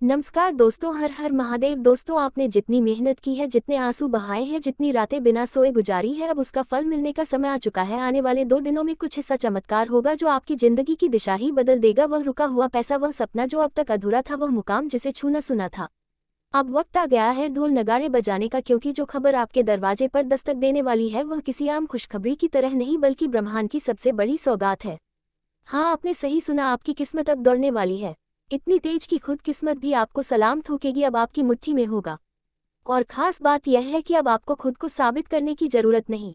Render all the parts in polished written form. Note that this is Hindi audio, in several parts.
नमस्कार दोस्तों, हर हर महादेव। दोस्तों, आपने जितनी मेहनत की है, जितने आंसू बहाए हैं, जितनी रातें बिना सोए गुजारी है, अब उसका फल मिलने का समय आ चुका है। आने वाले 2 दिनों में कुछ ऐसा चमत्कार होगा जो आपकी जिंदगी की दिशा ही बदल देगा। वह रुका हुआ पैसा, वह सपना जो अब तक अधूरा था, वह मुकाम जिसे छूना सुना था, अब वक्त आ गया है ढोल नगाड़े बजाने का, क्योंकि जो खबर आपके दरवाजे पर दस्तक देने वाली है वह किसी आम खुशखबरी की तरह नहीं बल्कि ब्रह्मांड की सबसे बड़ी सौगात है। हाँ, आपने सही सुना, आपकी किस्मत अब दौड़ने वाली है। इतनी तेज कि खुद किस्मत भी आपको सलाम ठोकेगी, अब आपकी मुट्ठी में होगा। और खास बात यह है कि अब आपको खुद को साबित करने की जरूरत नहीं।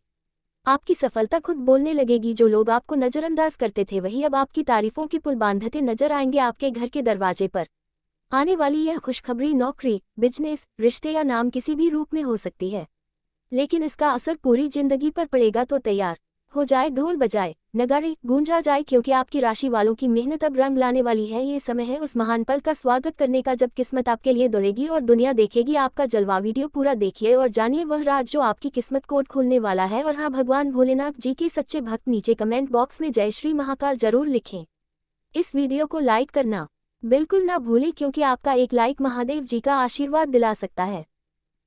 आपकी सफलता खुद बोलने लगेगी। जो लोग आपको नजरअंदाज करते थे वही अब आपकी तारीफों के पुल बांधते नजर आएंगे आपके घर के दरवाजे पर। आने वाली यह खुशखबरी नौकरी, बिजनेस, रिश्ते या नाम किसी भी रूप में हो सकती है, लेकिन इसका असर पूरी जिंदगी पर पड़ेगा। तो तैयार हो जाए, ढोल बजाए, नगाड़े गूंजा जाए, क्योंकि आपकी राशि वालों की मेहनत अब रंग लाने वाली है। ये समय है उस महान पल का स्वागत करने का जब किस्मत आपके लिए दौड़ेगी और दुनिया देखेगी आपका जलवा। वीडियो पूरा देखिए और जानिए वह राज जो आपकी किस्मत कोड खोलने वाला है। और हाँ, भगवान भोलेनाथ जी के सच्चे भक्त नीचे कमेंट बॉक्स में जय श्री महाकाल जरूर लिखें। इस वीडियो को लाइक करना बिल्कुल ना भूलें, क्योंकि आपका एक लाइक महादेव जी का आशीर्वाद दिला सकता है।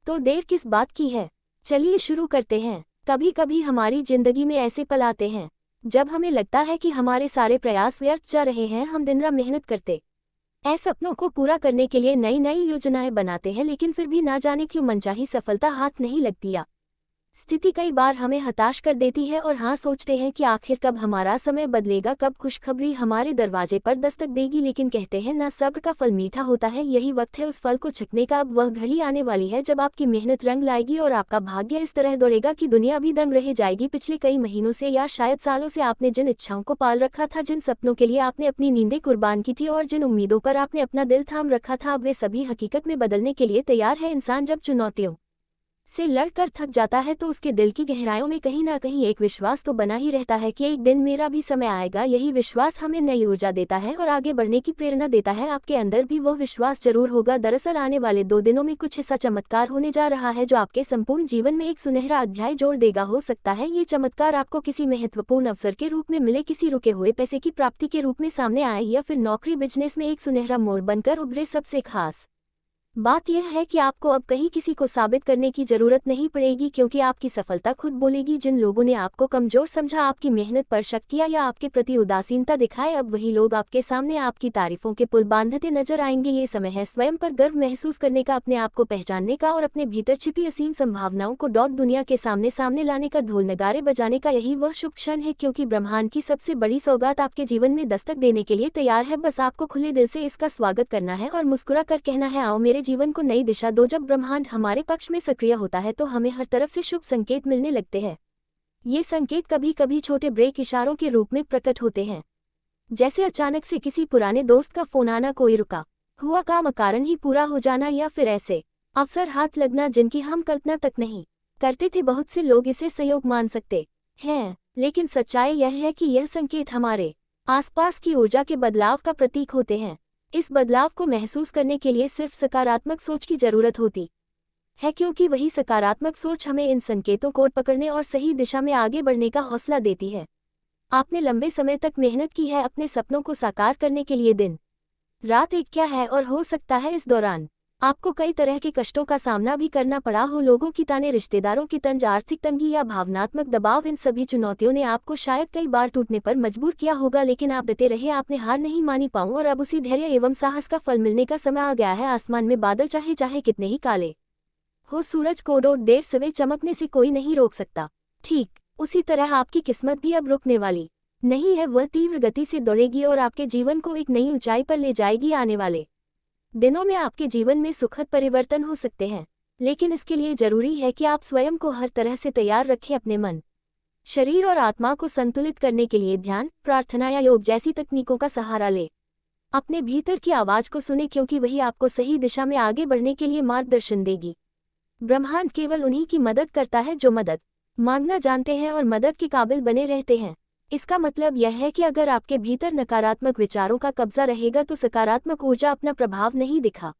तो देर किस बात की है, चलिए शुरू करते हैं। कभी कभी हमारी जिंदगी में ऐसे पल आते हैं जब हमें लगता है कि हमारे सारे प्रयास व्यर्थ जा रहे हैं। हम दिन रात मेहनत करते ऐसे सपनों को पूरा करने के लिए नई नई योजनाएं बनाते हैं, लेकिन फिर भी ना जाने क्यों मनचाही सफलता हाथ नहीं लगती। या स्थिति कई बार हमें हताश कर देती है और हाँ, सोचते हैं कि आखिर कब हमारा समय बदलेगा, कब खुशखबरी हमारे दरवाजे पर दस्तक देगी। लेकिन कहते हैं ना, सब्र का फल मीठा होता है। यही वक्त है उस फल को चखने का। अब वह घड़ी आने वाली है जब आपकी मेहनत रंग लाएगी और आपका भाग्य इस तरह दौड़ेगा कि दुनिया भी दंग रह जाएगी। पिछले कई महीनों से या शायद सालों से आपने जिन इच्छाओं को पाल रखा था, जिन सपनों के लिए आपने अपनी नींदें कुर्बान की थी और जिन उम्मीदों पर आपने अपना दिल थाम रखा था, अब वे सभी हकीकत में बदलने के लिए तैयार है। इंसान जब चुनौतियों से लड़कर थक जाता है तो उसके दिल की गहराइयों में कहीं ना कहीं एक विश्वास तो बना ही रहता है कि एक दिन मेरा भी समय आएगा। यही विश्वास हमें नई ऊर्जा देता है और आगे बढ़ने की प्रेरणा देता है। आपके अंदर भी वह विश्वास जरूर होगा। दरअसल आने वाले 2 दिनों में कुछ ऐसा चमत्कार होने जा रहा है जो आपके संपूर्ण जीवन में एक सुनहरा अध्याय जोड़ देगा। हो सकता है ये चमत्कार आपको किसी महत्वपूर्ण अवसर के रूप में मिले, किसी रुके हुए पैसे की प्राप्ति के रूप में सामने आए, या फिर नौकरी बिजनेस में एक सुनहरा मोड़ बनकर उभरे। सबसे खास बात यह है कि आपको अब कहीं किसी को साबित करने की जरूरत नहीं पड़ेगी, क्योंकि आपकी सफलता खुद बोलेगी। जिन लोगों ने आपको कमजोर समझा, आपकी मेहनत पर शक किया या आपके प्रति उदासीनता दिखाए, अब वही लोग आपके सामने आपकी तारीफों के पुल बांधते नजर आएंगे। ये समय है स्वयं पर गर्व महसूस करने का, अपने आप को पहचानने का और अपने भीतर छिपी असीम संभावनाओं को डॉट दुनिया के सामने सामने लाने का, ढोल नगाड़े बजाने का। यही वह शुभ क्षण है, क्योंकि ब्रह्मांड की सबसे बड़ी सौगात आपके जीवन में दस्तक देने के लिए तैयार है। बस आपको खुले दिल से इसका स्वागत करना है और मुस्कुरा कर कहना है, आओ मेरे जीवन को नई दिशा दो। जब ब्रह्मांड हमारे पक्ष में सक्रिय होता है तो हमें हर तरफ से शुभ संकेत मिलने लगते हैं। ये संकेत कभी कभी छोटे ब्रेक इशारों के रूप में प्रकट होते हैं, जैसे अचानक से किसी पुराने दोस्त का फोन आना, कोई रुका हुआ काम अकारण ही पूरा हो जाना, या फिर ऐसे अवसर हाथ लगना जिनकी हम कल्पना तक नहीं करते थे। बहुत से लोग इसे संयोग मान सकते हैं, लेकिन सच्चाई यह है कि यह संकेत हमारे आसपास की ऊर्जा के बदलाव का प्रतीक होते हैं। इस बदलाव को महसूस करने के लिए सिर्फ सकारात्मक सोच की जरूरत होती है, क्योंकि वही सकारात्मक सोच हमें इन संकेतों को पकड़ने और सही दिशा में आगे बढ़ने का हौसला देती है। आपने लंबे समय तक मेहनत की है अपने सपनों को साकार करने के लिए, दिन रात एक क्या है, और हो सकता है इस दौरान आपको कई तरह के कष्टों का सामना भी करना पड़ा हो। लोगों की ताने, रिश्तेदारों की तंज, आर्थिक तंगी या भावनात्मक दबाव, इन सभी चुनौतियों ने आपको शायद कई बार टूटने पर मजबूर किया होगा, लेकिन आप डटे रहे, आपने हार नहीं मानी पाऊं। और अब उसी धैर्य एवं साहस का फल मिलने का समय आ गया है। आसमान में बादल चाहे चाहे कितने ही काले हो, सूरज को और देर सवेर चमकने से कोई नहीं रोक सकता। ठीक उसी तरह आपकी किस्मत भी अब रुकने वाली नहीं है, वह तीव्र गति से दौड़ेगी और आपके जीवन को एक नई ऊंचाई पर ले जाएगी। आने वाले दिनों में आपके जीवन में सुखद परिवर्तन हो सकते हैं, लेकिन इसके लिए जरूरी है कि आप स्वयं को हर तरह से तैयार रखें। अपने मन, शरीर और आत्मा को संतुलित करने के लिए ध्यान, प्रार्थना या योग जैसी तकनीकों का सहारा ले। अपने भीतर की आवाज को सुने, क्योंकि वही आपको सही दिशा में आगे बढ़ने के लिए मार्गदर्शन देगी। ब्रह्मांड केवल उन्हीं की मदद करता है जो मदद मांगना जानते हैं और मदद के काबिल बने रहते हैं। इसका मतलब यह है कि अगर आपके भीतर नकारात्मक विचारों का कब्जा रहेगा तो सकारात्मक ऊर्जा अपना प्रभाव नहीं दिखा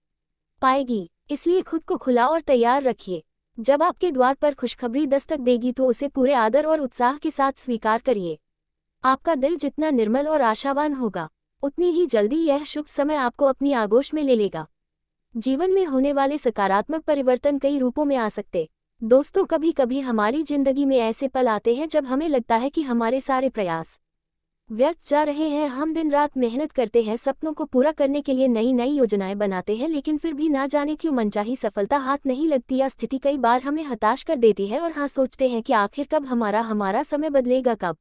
पाएगी। इसलिए खुद को खुला और तैयार रखिए। जब आपके द्वार पर खुशखबरी दस्तक देगी तो उसे पूरे आदर और उत्साह के साथ स्वीकार करिए। आपका दिल जितना निर्मल और आशावान होगा, उतनी ही जल्दी यह शुभ समय आपको अपनी आगोश में ले लेगा। जीवन में होने वाले सकारात्मक परिवर्तन कई रूपों में आ सकते। दोस्तों, कभी कभी हमारी जिंदगी में ऐसे पल आते हैं जब हमें लगता है कि हमारे सारे प्रयास व्यर्थ जा रहे हैं। हम दिन रात मेहनत करते हैं, सपनों को पूरा करने के लिए नई नई योजनाएं बनाते हैं, लेकिन फिर भी ना जाने क्यों मनचाही सफलता हाथ नहीं लगती या स्थिति कई बार हमें हताश कर देती है और हाँ सोचते हैं कि आखिर कब हमारा समय बदलेगा, कब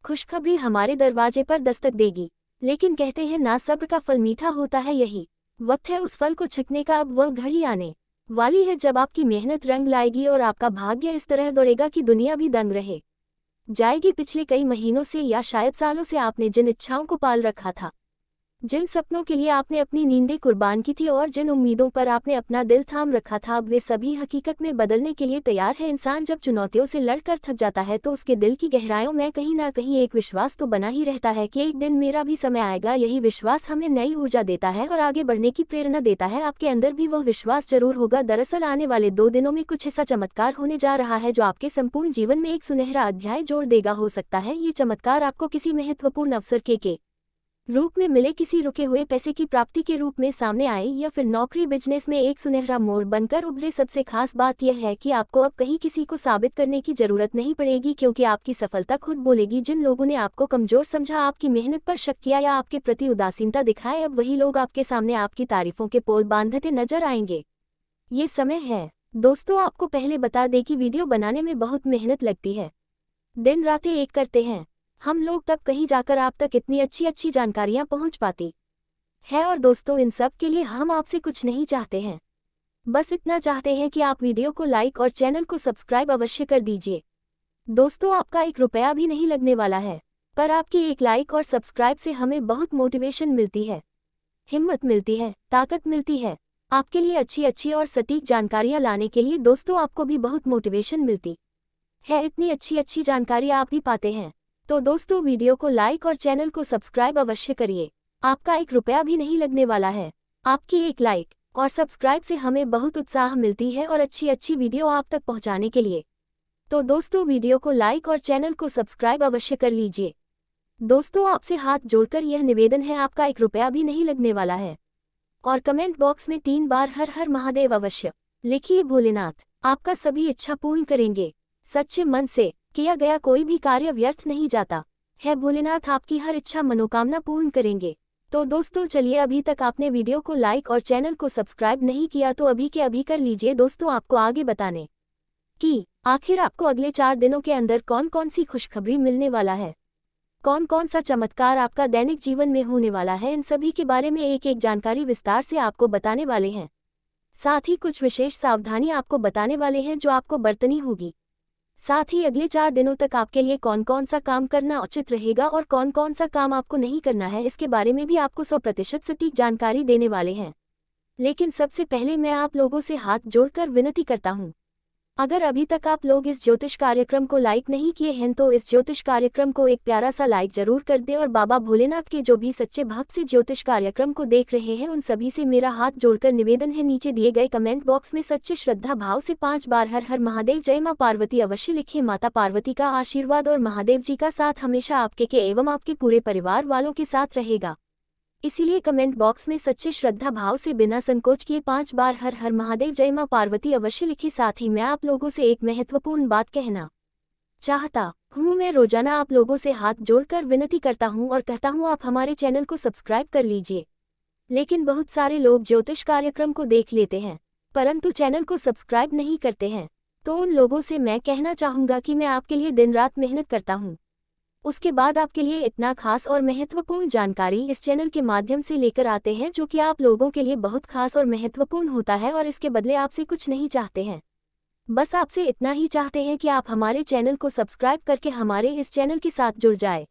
खुशखबरी हमारे दरवाजे पर दस्तक देगी। लेकिन कहते हैं ना, सब्र का फल मीठा होता है। यही वक्त है उस फल को छिकने का। अब वह घड़ी आने वाली है जब आपकी मेहनत रंग लाएगी और आपका भाग्य इस तरह दौड़ेगा कि दुनिया भी दंग रह जाएगी। पिछले कई महीनों से या शायद सालों से आपने जिन इच्छाओं को पाल रखा था, जिन सपनों के लिए आपने अपनी नींदें कुर्बान की थी और जिन उम्मीदों पर आपने अपना दिल थाम रखा था, अब वे सभी हकीकत में बदलने के लिए तैयार है। इंसान जब चुनौतियों से लड़कर थक जाता है तो उसके दिल की गहराइयों में कहीं ना कहीं एक विश्वास तो बना ही रहता है कि एक दिन मेरा भी समय आएगा। यही विश्वास हमें नई ऊर्जा देता है और आगे बढ़ने की प्रेरणा देता है। आपके अंदर भी वह विश्वास जरूर होगा। दरअसल आने वाले 2 दिनों में कुछ ऐसा चमत्कार होने जा रहा है जो आपके संपूर्ण जीवन में एक सुनहरा अध्याय जोड़ देगा। हो सकता है ये चमत्कार आपको किसी महत्वपूर्ण अवसर के रूप में मिले, किसी रुके हुए पैसे की प्राप्ति के रूप में सामने आए, या फिर नौकरी बिजनेस में एक सुनहरा मोड़ बनकर उभरे। सबसे खास बात यह है कि आपको अब कहीं किसी को साबित करने की जरूरत नहीं पड़ेगी, क्योंकि आपकी सफलता खुद बोलेगी। जिन लोगों ने आपको कमजोर समझा, आपकी मेहनत पर शक किया या आपके प्रति उदासीनता दिखाए, अब वही लोग आपके सामने आपकी तारीफों के पोल बांधते नजर आएंगे। ये समय है दोस्तों, आपको पहले बता दें कि वीडियो बनाने में बहुत मेहनत लगती है। दिन रातें एक करते हैं हम लोग, तब कहीं जाकर आप तक इतनी अच्छी जानकारियां पहुंच पाती है। और दोस्तों, इन सब के लिए हम आपसे कुछ नहीं चाहते हैं, बस इतना चाहते हैं कि आप वीडियो को लाइक और चैनल को सब्सक्राइब अवश्य कर दीजिए। दोस्तों, आपका 1 रुपया भी नहीं लगने वाला है, पर आपकी एक लाइक और सब्सक्राइब से हमें बहुत मोटिवेशन मिलती है, हिम्मत मिलती है, ताकत मिलती है। आपके लिए अच्छी और सटीक जानकारियां लाने के लिए दोस्तों आपको भी बहुत मोटिवेशन मिलती है। इतनी अच्छी जानकारी आप ही पाते हैं। तो दोस्तों, वीडियो को लाइक और चैनल को सब्सक्राइब अवश्य करिए। आपका 1 रुपया भी नहीं लगने वाला है। आपकी एक लाइक और सब्सक्राइब से हमें बहुत उत्साह मिलती है और अच्छी वीडियो आप तक पहुंचाने के लिए। तो दोस्तों, वीडियो को लाइक और चैनल को सब्सक्राइब अवश्य कर लीजिए। दोस्तों, आपसे हाथ जोड़कर यह निवेदन है, आपका 1 रुपया भी नहीं लगने वाला है। और कमेंट बॉक्स में 3 बार हर हर महादेव अवश्य लिखिए। भोलेनाथ आपका सभी इच्छा पूर्ण करेंगे। सच्चे मन से किया गया कोई भी कार्य व्यर्थ नहीं जाता है। भोलेनाथ आपकी हर इच्छा मनोकामना पूर्ण करेंगे। तो दोस्तों चलिए, अभी तक आपने वीडियो को लाइक और चैनल को सब्सक्राइब नहीं किया तो अभी के अभी कर लीजिए। दोस्तों, आपको आगे बताने कि आखिर आपको अगले 4 दिनों के अंदर कौन सी खुशखबरी मिलने वाला है, कौन सा चमत्कार आपका दैनिक जीवन में होने वाला है, इन सभी के बारे में एक जानकारी विस्तार से आपको बताने वाले हैं। साथ ही कुछ विशेष सावधानी आपको बताने वाले हैं जो आपको बरतनी होगी। साथ ही अगले 4 दिनों तक आपके लिए कौन सा काम करना उचित रहेगा और कौन सा काम आपको नहीं करना है, इसके बारे में भी आपको 100% सटीक जानकारी देने वाले हैं। लेकिन सबसे पहले मैं आप लोगों से हाथ जोड़कर विनती करता हूं, अगर अभी तक आप लोग इस ज्योतिष कार्यक्रम को लाइक नहीं किए हैं तो इस ज्योतिष कार्यक्रम को एक प्यारा सा लाइक जरूर कर दें। और बाबा भोलेनाथ के जो भी सच्चे भक्त से ज्योतिष कार्यक्रम को देख रहे हैं, उन सभी से मेरा हाथ जोड़कर निवेदन है, नीचे दिए गए कमेंट बॉक्स में सच्चे श्रद्धा भाव से 5 बार हर हर महादेव जय मां पार्वती अवश्य लिखिए। माता पार्वती का आशीर्वाद और महादेव जी का साथ हमेशा आपके एवं आपके पूरे परिवार वालों के साथ रहेगा। इसीलिए कमेंट बॉक्स में सच्चे श्रद्धा भाव से बिना संकोच किए 5 बार हर हर महादेव जय मां पार्वती अवश्य लिखिए। साथ ही मैं आप लोगों से एक महत्वपूर्ण बात कहना चाहता हूँ। मैं रोजाना आप लोगों से हाथ जोड़कर विनती करता हूँ और कहता हूँ आप हमारे चैनल को सब्सक्राइब कर लीजिए, लेकिन बहुत सारे लोग ज्योतिष कार्यक्रम को देख लेते हैं परंतु चैनल को सब्सक्राइब नहीं करते हैं। तो उन लोगों से मैं कहना चाहूँगा कि मैं आपके लिए दिन रात मेहनत करता हूँ, उसके बाद आपके लिए इतना खास और महत्वपूर्ण जानकारी इस चैनल के माध्यम से लेकर आते हैं जो कि आप लोगों के लिए बहुत खास और महत्वपूर्ण होता है। और इसके बदले आपसे कुछ नहीं चाहते हैं, बस आपसे इतना ही चाहते हैं कि आप हमारे चैनल को सब्सक्राइब करके हमारे इस चैनल के साथ जुड़ जाए।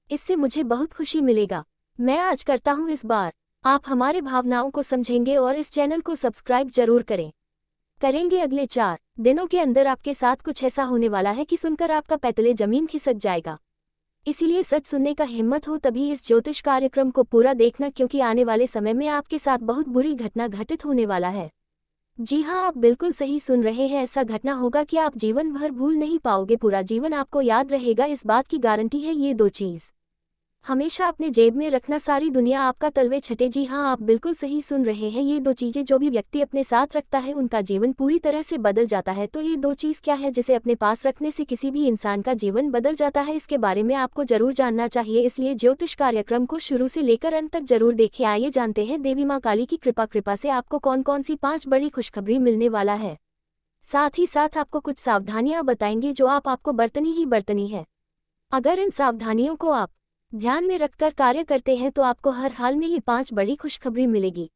इससे मुझे बहुत खुशी मिलेगा। मैं आज करता हूँ, इस बार आप हमारे भावनाओं को समझेंगे और इस चैनल को सब्सक्राइब जरूर करेंगे। अगले 4 दिनों के अंदर आपके साथ कुछ ऐसा होने वाला है कि सुनकर आपका पैतले जमीन खिसक जाएगा। इसीलिए सच सुनने का हिम्मत हो तभी इस ज्योतिष कार्यक्रम को पूरा देखना, क्योंकि आने वाले समय में आपके साथ बहुत बुरी घटना घटित होने वाला है। जी हाँ, आप बिल्कुल सही सुन रहे हैं, ऐसा घटना होगा कि आप जीवन भर भूल नहीं पाओगे, पूरा जीवन आपको याद रहेगा, इस बात की गारंटी है। ये 2 चीज़ हमेशा अपने जेब में रखना, सारी दुनिया आपका तलवे छटे। जी हाँ, आप बिल्कुल सही सुन रहे हैं। ये दो चीजें जो भी व्यक्ति अपने साथ रखता है उनका जीवन पूरी तरह से बदल जाता है। तो ये दो चीज क्या है जिसे अपने पास रखने से किसी भी इंसान का जीवन बदल जाता है, इसके बारे में आपको जरूर जानना चाहिए। इसलिए ज्योतिष कार्यक्रम को शुरू से लेकर अंत तक जरूर देखें। आइए जानते हैं देवी माँ काली की कृपा से आपको कौन कौन सी 5 बड़ी खुशखबरी मिलने वाला है। साथ ही साथ आपको कुछ सावधानियां बताएंगे जो आपको बरतनी ही बरतनी है। अगर इन सावधानियों को आप ध्यान में रखकर कार्य करते हैं तो आपको हर हाल में ये 5 बड़ी खुशखबरी मिलेगी।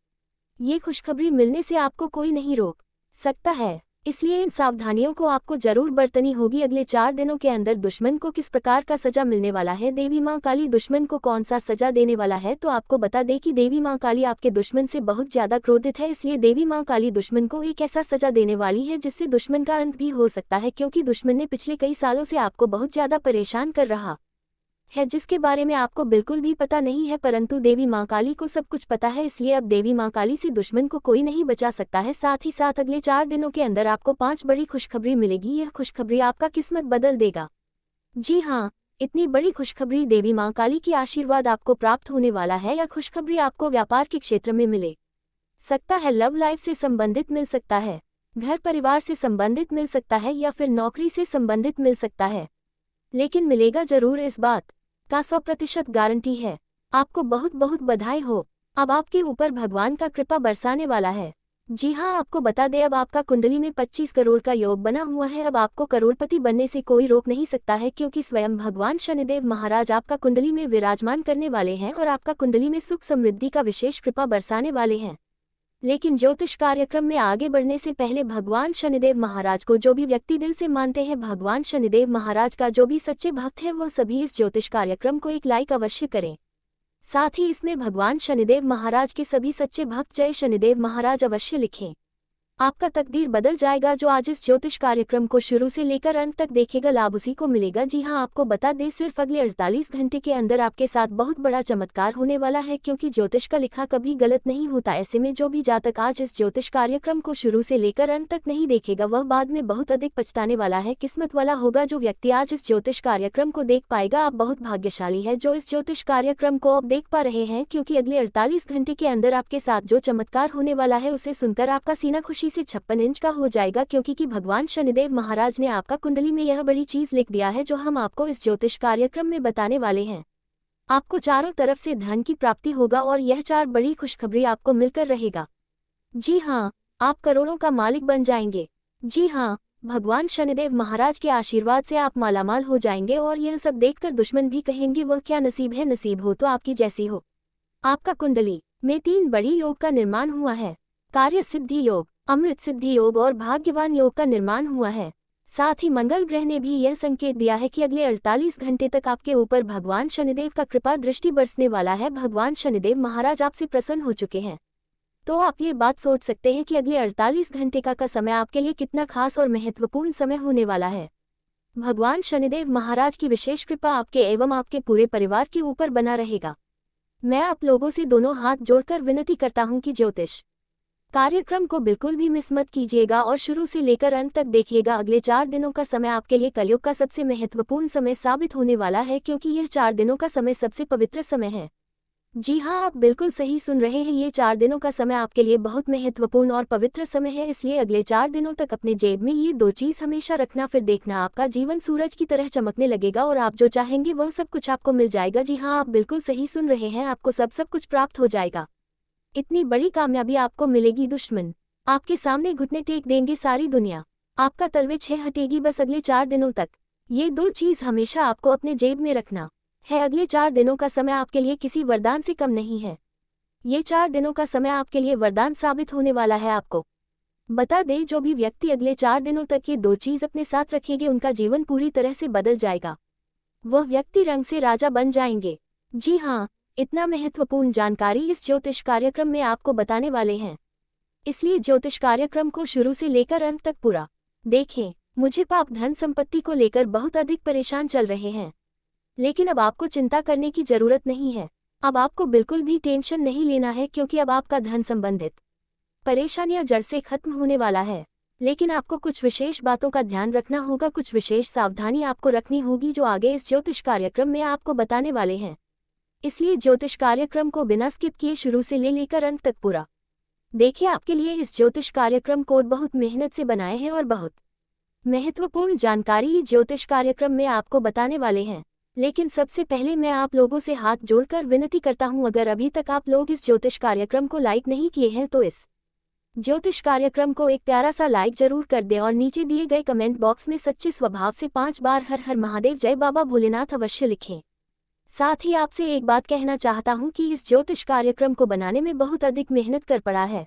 ये खुशखबरी मिलने से आपको कोई नहीं रोक सकता है, इसलिए इन सावधानियों को आपको जरूर बरतनी होगी। अगले 4 दिनों के अंदर दुश्मन को किस प्रकार का सजा मिलने वाला है, देवी माँ काली दुश्मन को कौन सा सजा देने वाला है, तो आपको बता दें कि देवी माँ काली आपके दुश्मन से बहुत ज्यादा क्रोधित है। इसलिए देवी माँ काली दुश्मन को एक ऐसा सजा देने वाली है जिससे दुश्मन का अंत भी हो सकता है, क्योंकि दुश्मन ने पिछले कई सालों से आपको बहुत ज्यादा परेशान कर रहा है, जिसके बारे में आपको बिल्कुल भी पता नहीं है, परंतु देवी माँ काली को सब कुछ पता है। इसलिए अब देवी माँ काली से दुश्मन को कोई नहीं बचा सकता है। साथ ही साथ अगले 4 दिनों के अंदर आपको 5 बड़ी खुशखबरी मिलेगी। यह खुशखबरी आपका किस्मत बदल देगा। जी हाँ, इतनी बड़ी खुशखबरी देवी माँ काली की आशीर्वाद आपको प्राप्त होने वाला है। यह खुशखबरी आपको व्यापार के क्षेत्र में मिले सकता है, लव लाइफ से संबंधित मिल सकता है, घर परिवार से संबंधित मिल सकता है, या फिर नौकरी से संबंधित मिल सकता है, लेकिन मिलेगा जरूर, इस बात का 100% गारंटी है। आपको बहुत बहुत बधाई हो। अब आपके ऊपर भगवान का कृपा बरसाने वाला है। जी हाँ, आपको बता दें अब आपका कुंडली में 25 करोड़ का योग बना हुआ है। अब आपको करोड़पति बनने से कोई रोक नहीं सकता है, क्योंकि स्वयं भगवान शनिदेव महाराज आपका कुंडली में विराजमान करने वाले हैं और आपका कुंडली में सुख समृद्धि का विशेष कृपा बरसाने वाले हैं। लेकिन ज्योतिष कार्यक्रम में आगे बढ़ने से पहले भगवान शनिदेव महाराज को जो भी व्यक्ति दिल से मानते हैं, भगवान शनिदेव महाराज का जो भी सच्चे भक्त है, वह सभी इस ज्योतिष कार्यक्रम को एक लाइक अवश्य करें। साथ ही इसमें भगवान शनिदेव महाराज के सभी सच्चे भक्त जय शनिदेव महाराज अवश्य लिखें। आपका तकदीर बदल जाएगा। जो आज इस ज्योतिष कार्यक्रम को शुरू से लेकर अंत तक देखेगा, लाभ उसी को मिलेगा। जी हाँ, आपको बता दें सिर्फ अगले 48 घंटे के अंदर आपके साथ बहुत बड़ा चमत्कार होने वाला है, क्योंकि ज्योतिष का लिखा कभी गलत नहीं होता। ऐसे में जो भी जातक आज इस ज्योतिष कार्यक्रम को शुरू से लेकर अंत तक नहीं देखेगा, वह बाद में बहुत अधिक पछताने वाला है। किस्मत वाला होगा जो व्यक्ति आज इस ज्योतिष कार्यक्रम को देख पाएगा। आप बहुत भाग्यशाली है जो इस ज्योतिष कार्यक्रम को अब देख पा रहे हैं, क्योंकि अगले 48 घंटे के अंदर आपके साथ जो चमत्कार होने वाला है उसे सुनकर आपका सीना खुशी से 56 इंच का हो जाएगा, क्योंकि भगवान शनिदेव महाराज ने आपका कुंडली में यह बड़ी चीज लिख दिया है जो हम आपको इस ज्योतिष कार्यक्रम में बताने वाले हैं। आपको चारों तरफ से धन की प्राप्ति होगा और यह 4 बड़ी खुशखबरी आपको मिलकर रहेगा। जी हाँ, आप करोड़ों का मालिक बन जाएंगे। जी हाँ, भगवान शनिदेव महाराज के आशीर्वाद से आप मालामाल हो जाएंगे और यह सब देखकर दुश्मन भी कहेंगे वह क्या नसीब है, नसीब हो तो आपकी जैसी हो। आपका कुंडली में 3 बड़ी योग का निर्माण हुआ है। कार्य सिद्धि योग, अमृत सिद्धि योग और भाग्यवान योग का निर्माण हुआ है। साथ ही मंगल ग्रह ने भी यह संकेत दिया है कि अगले 48 घंटे तक आपके ऊपर भगवान शनिदेव का कृपा दृष्टि बरसने वाला है। भगवान शनिदेव महाराज आपसे प्रसन्न हो चुके हैं। तो आप ये बात सोच सकते हैं कि अगले 48 घंटे का समय आपके लिए कितना खास और महत्वपूर्ण समय होने वाला है। भगवान शनिदेव महाराज की विशेष कृपा आपके एवं आपके पूरे परिवार के ऊपर बना रहेगा। मैं आप लोगों से दोनों हाथ जोड़कर विनती करता हूं कि ज्योतिष कार्यक्रम को बिल्कुल भी मिस मत कीजिएगा और शुरू से लेकर अंत तक देखिएगा। अगले 4 दिनों का समय आपके लिए कलयुग का सबसे महत्वपूर्ण समय साबित होने वाला है, क्योंकि यह 4 दिनों का समय सबसे पवित्र समय है। जी हाँ, आप बिल्कुल सही सुन रहे हैं, ये 4 दिनों का समय आपके लिए बहुत महत्वपूर्ण और पवित्र समय है। इसलिए अगले 4 दिनों तक अपने जेब में ये 2 चीज हमेशा रखना, फिर देखना आपका जीवन सूरज की तरह चमकने लगेगा और आप जो चाहेंगे वह सब कुछ आपको मिल जाएगा। जी हाँ, आप बिल्कुल सही सुन रहे हैं, आपको सब कुछ प्राप्त हो जाएगा। इतनी बड़ी कामयाबी आपको मिलेगी, दुश्मन आपके सामने घुटने टेक देंगे, सारी दुनिया आपका तलवे 6 हटेगी बस अगले 4 दिनों तक। ये 2 चीज हमेशा आपको अपने जेब में रखना है। अगले 4 दिनों का समय आपके लिए किसी वरदान से कम नहीं है। ये 4 दिनों का समय आपके लिए वरदान साबित होने वाला है। आपको बता दें, जो भी व्यक्ति अगले 4 दिनों तक ये 2 चीज अपने साथ रखेंगे उनका जीवन पूरी तरह से बदल जाएगा। वह व्यक्ति रंग से राजा बन जाएंगे। जी हाँ, इतना महत्वपूर्ण जानकारी इस ज्योतिष कार्यक्रम में आपको बताने वाले हैं, इसलिए ज्योतिष कार्यक्रम को शुरू से लेकर अंत तक पूरा देखें। मुझे पाप धन संपत्ति को लेकर बहुत अधिक परेशान चल रहे हैं, लेकिन अब आपको चिंता करने की जरूरत नहीं है। अब आपको बिल्कुल भी टेंशन नहीं लेना है, क्योंकि अब आपका धन संबंधित परेशानियां जड़ से खत्म होने वाला है। लेकिन आपको कुछ विशेष बातों का ध्यान रखना होगा, कुछ विशेष सावधानी आपको रखनी होगी जो आगे इस ज्योतिष कार्यक्रम में आपको बताने वाले हैं। इसलिए ज्योतिष कार्यक्रम को बिना स्किप किए शुरू से लेकर अंत तक पूरा देखिए। आपके लिए इस ज्योतिष कार्यक्रम को बहुत मेहनत से बनाए हैं और बहुत महत्वपूर्ण जानकारी इस ज्योतिष कार्यक्रम में आपको बताने वाले हैं। लेकिन सबसे पहले मैं आप लोगों से हाथ जोड़कर विनती करता हूं, अगर अभी तक आप लोग इस ज्योतिष कार्यक्रम को लाइक नहीं किए हैं तो इस ज्योतिष कार्यक्रम को एक प्यारा सा लाइक जरूर कर दें और नीचे दिए गए कमेंट बॉक्स में सच्चे स्वभाव से 5 बार हर हर महादेव जय बाबा भोलेनाथ अवश्य लिखें। साथ ही आपसे एक बात कहना चाहता हूं कि इस ज्योतिष कार्यक्रम को बनाने में बहुत अधिक मेहनत कर पड़ा है,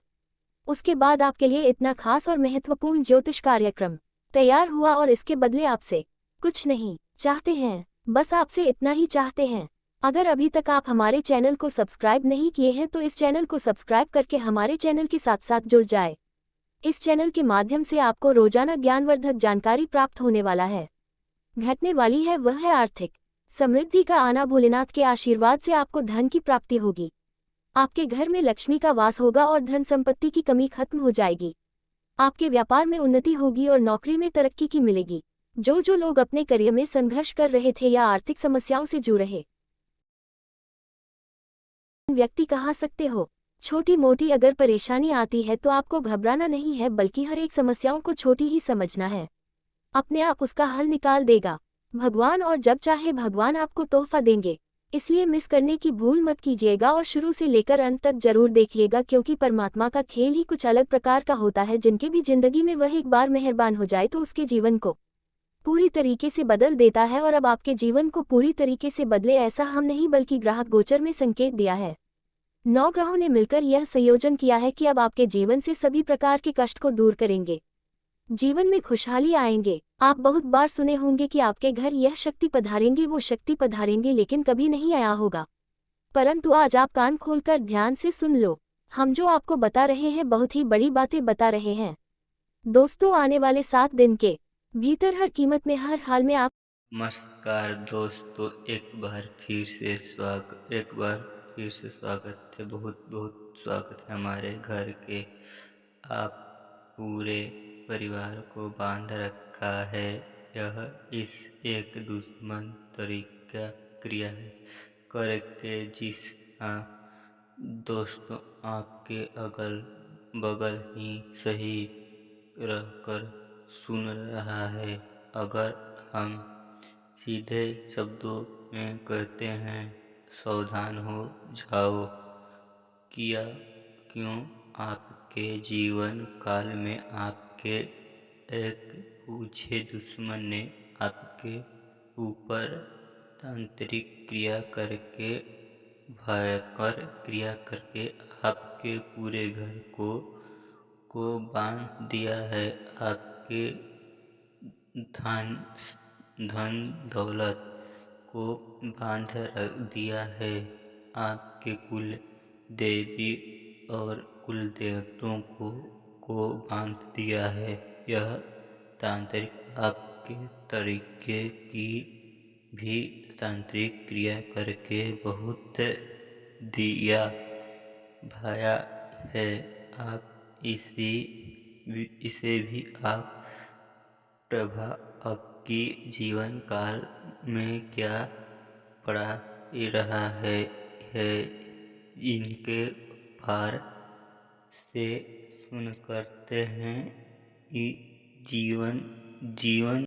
उसके बाद आपके लिए इतना खास और महत्वपूर्ण ज्योतिष कार्यक्रम तैयार हुआ और इसके बदले आपसे कुछ नहीं चाहते हैं, बस आपसे इतना ही चाहते हैं। अगर अभी तक आप हमारे चैनल को सब्सक्राइब नहीं किए हैं तो इस चैनल को सब्सक्राइब करके हमारे चैनल के साथ साथ जुड़ जाए। इस चैनल के माध्यम से आपको रोजाना ज्ञानवर्धक जानकारी प्राप्त होने वाला है। घटने वाली है वह है आर्थिक समृद्धि का आना। भोलेनाथ के आशीर्वाद से आपको धन की प्राप्ति होगी, आपके घर में लक्ष्मी का वास होगा और धन संपत्ति की कमी खत्म हो जाएगी। आपके व्यापार में उन्नति होगी और नौकरी में तरक्की की मिलेगी। जो लोग अपने करियर में संघर्ष कर रहे थे या आर्थिक समस्याओं से जूझ रहे व्यक्ति कहा सकते हो, छोटी मोटी अगर परेशानी आती है तो आपको घबराना नहीं है, बल्कि हर एक समस्याओं को छोटी ही समझना है, अपने आप उसका हल निकाल देगा भगवान, और जब चाहे भगवान आपको तोहफा देंगे। इसलिए मिस करने की भूल मत कीजिएगा और शुरू से लेकर अंत तक जरूर देखिएगा, क्योंकि परमात्मा का खेल ही कुछ अलग प्रकार का होता है। जिनके भी जिंदगी में वह एक बार मेहरबान हो जाए तो उसके जीवन को पूरी तरीके से बदल देता है। और अब आपके जीवन को पूरी तरीके से बदले ऐसा हम नहीं बल्कि ग्राहक गोचर में संकेत दिया है। 9 ग्रहों ने मिलकर यह संयोजन किया है कि अब आपके जीवन से सभी प्रकार के कष्ट को दूर करेंगे, जीवन में खुशहाली आएंगे। आप बहुत बार सुने होंगे कि आपके घर यह शक्ति पधारेंगे वो शक्ति पधारेंगे, लेकिन कभी नहीं आया होगा। परंतु आज आप कान खोलकर ध्यान से सुन लो, हम जो आपको बता रहे हैं बहुत ही बड़ी बातें बता रहे हैं। दोस्तों, आने वाले 7 दिन के भीतर हर कीमत में हर हाल में आप नमस्कार दोस्तों, एक बार फिर से स्वागत है। बहुत बहुत स्वागत है हमारे घर के। आप पूरे परिवार को बांध रखा है। यह इस एक दुश्मन तरीका क्रिया है करके जिस हाँ दोस्तों, आपके अगल बगल ही सही रहकर सुन रहा है। अगर हम सीधे शब्दों में कहते हैं, सावधान हो जाओ। किया क्यों? आपके जीवन काल में आपके एक पूछे दुश्मन ने आपके ऊपर तांत्रिक क्रिया करके, भयंकर क्रिया करके आपके पूरे घर को बांध दिया है। आपके धन धन दौलत को बांध रख दिया है। आपके कुल देवी और कुल देवताओं को बांध दिया है। यह तांत्रिक आपके तरीके की भी तांत्रिक क्रिया करके बहुत दिया भाया है। आप इसे भी आप प्रभाव आपकी जीवन काल में क्या पड़ा रहा है इनके पार से सुन करते हैं। जीवन जीवन